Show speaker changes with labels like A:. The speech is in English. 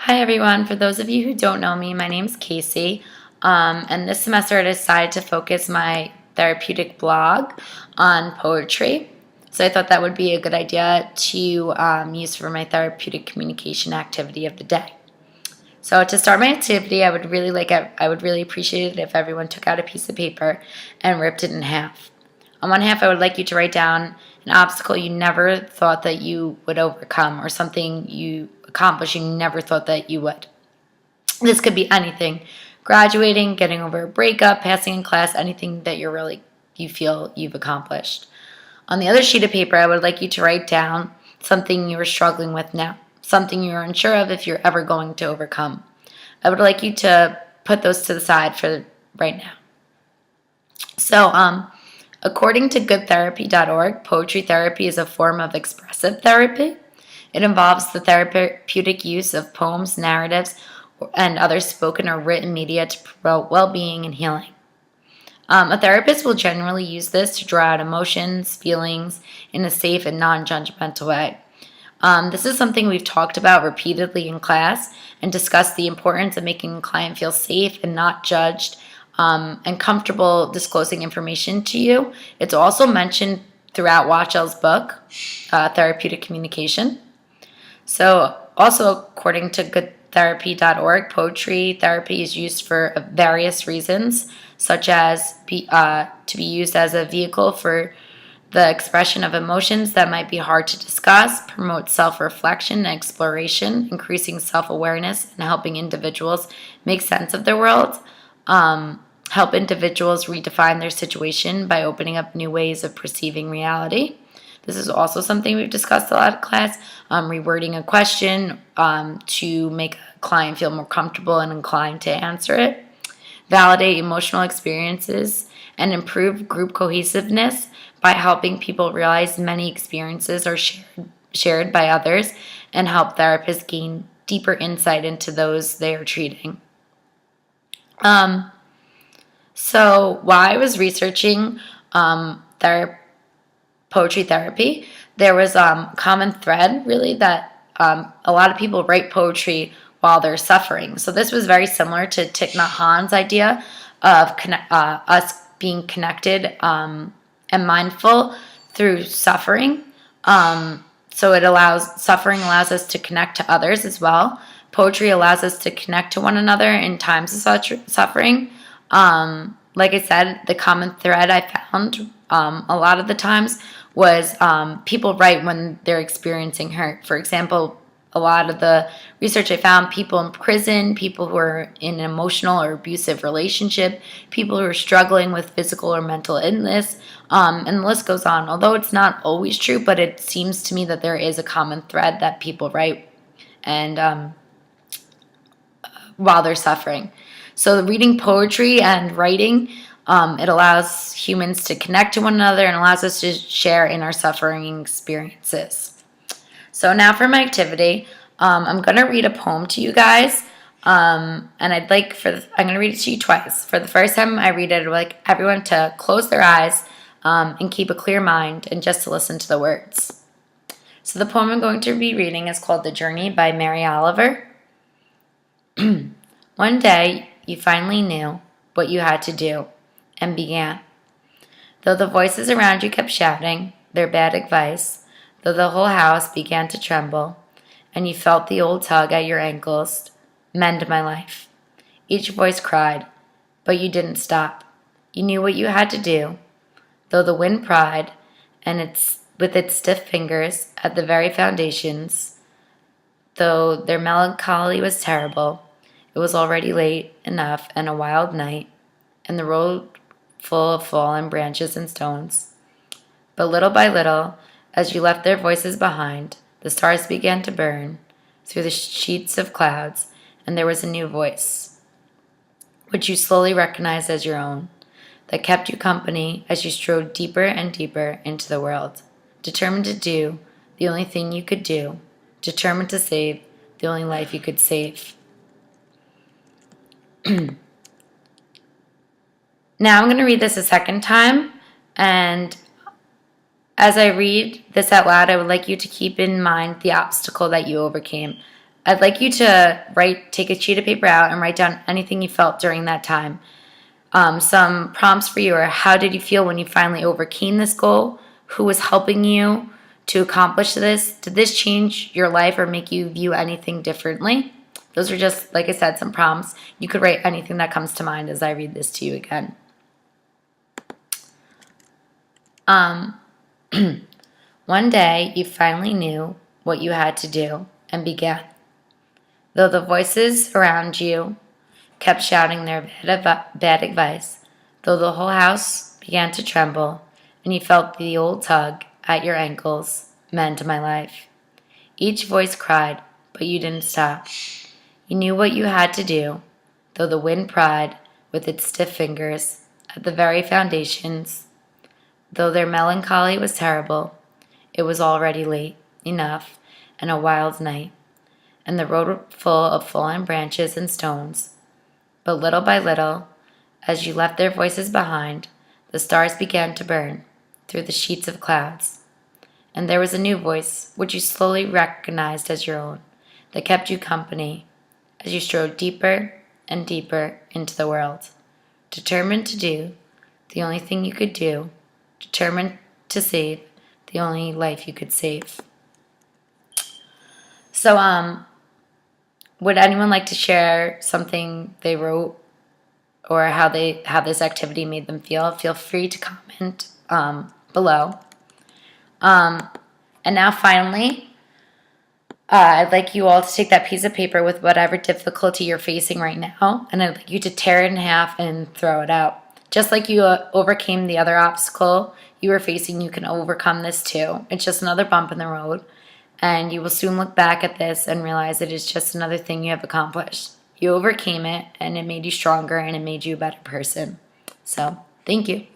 A: Hi everyone. For those of you who don't know me, my name's Casey. And this semester I decided to focus my therapeutic blog on poetry. So I thought that would be a good idea to use for my therapeutic communication activity of the day. So to start my activity, I would really appreciate it if everyone took out a piece of paper and ripped it in half. On one half, I would like you to write down an obstacle you never thought that you would overcome, or something you accomplished you never thought that you would. This could be anything: graduating, getting over a breakup, passing in class, anything that you feel you've accomplished. On the other sheet of paper, I would like you to write down something you are struggling with now, something you're unsure of if you're ever going to overcome. I would like you to put those to the side for right now. So, according to goodtherapy.org, poetry therapy is a form of expressive therapy. It involves the therapeutic use of poems, narratives, and other spoken or written media to promote well-being and healing. A therapist will generally use this to draw out emotions, feelings in a safe and non-judgmental way. This is something we've talked about repeatedly in class and discussed the importance of making a client feel safe and not judged, and comfortable disclosing information to you. It's also mentioned throughout Watchell's book, Therapeutic Communication. So, also according to goodtherapy.org, poetry therapy is used for various reasons, such as to be used as a vehicle for the expression of emotions that might be hard to discuss, promote self-reflection and exploration, increasing self-awareness, and helping individuals make sense of their world, help individuals redefine their situation by opening up new ways of perceiving reality. This is also something we've discussed a lot in class, rewording a question to make a client feel more comfortable and inclined to answer it. Validate emotional experiences and improve group cohesiveness by helping people realize many experiences are shared by others, and help therapists gain deeper insight into those they are treating. So while I was researching poetry therapy, there was a common thread, really, that a lot of people write poetry while they're suffering. So this was very similar to Thich Nhat Hanh's idea of us being connected and mindful through suffering. So suffering allows us to connect to others as well. Poetry allows us to connect to one another in times of such suffering. Like I said, the common thread I found a lot of the times was people write when they're experiencing hurt. For example, a lot of the research I found, people in prison, people who are in an emotional or abusive relationship, people who are struggling with physical or mental illness, and the list goes on. Although it's not always true, but it seems to me that there is a common thread that people write and while they're suffering. So reading poetry and writing, it allows humans to connect to one another and allows us to share in our suffering experiences. So now for my activity, I'm going to read a poem to you guys, and I'm going to read it to you twice. For the first time I read it, I'd like everyone to close their eyes and keep a clear mind and just to listen to the words. So the poem I'm going to be reading is called The Journey by Mary Oliver. One day, you finally knew what you had to do and began. Though the voices around you kept shouting their bad advice, though the whole house began to tremble, and you felt the old tug at your ankles, mend my life. Each voice cried, but you didn't stop. You knew what you had to do, though the wind pried, and with its stiff fingers at the very foundations, though their melancholy was terrible. It was already late enough and a wild night, and the road full of fallen branches and stones. But little by little, as you left their voices behind, the stars began to burn through the sheets of clouds, and there was a new voice, which you slowly recognized as your own, that kept you company as you strode deeper and deeper into the world, determined to do the only thing you could do, determined to save the only life you could save. Now I'm going to read this a second time, and as I read this out loud, I would like you to keep in mind the obstacle that you overcame. I'd like you to take a sheet of paper out and write down anything you felt during that time. Some prompts for you are: how did you feel when you finally overcame this goal? Who was helping you to accomplish this? Did this change your life or make you view anything differently? Those are just, like I said, some prompts. You could write anything that comes to mind as I read this to you again. One day you finally knew what you had to do and began. Though the voices around you kept shouting their bad advice, though the whole house began to tremble, and you felt the old tug at your ankles, mend my life. Each voice cried, but you didn't stop. You knew what you had to do, though the wind pried with its stiff fingers at the very foundations. Though their melancholy was terrible, it was already late enough and a wild night, and the road full of fallen branches and stones. But little by little, as you left their voices behind, the stars began to burn through the sheets of clouds. And there was a new voice, which you slowly recognized as your own, that kept you company as you strode deeper and deeper into the world, determined to do the only thing you could do, determined to save the only life you could save. So, would anyone like to share something they wrote or how this activity made them feel? Feel free to comment below. And now finally, I'd like you all to take that piece of paper with whatever difficulty you're facing right now, and I'd like you to tear it in half and throw it out. Just like you overcame the other obstacle you were facing, you can overcome this too. It's just another bump in the road, and you will soon look back at this and realize it is just another thing you have accomplished. You overcame it, and it made you stronger, and it made you a better person. So, thank you.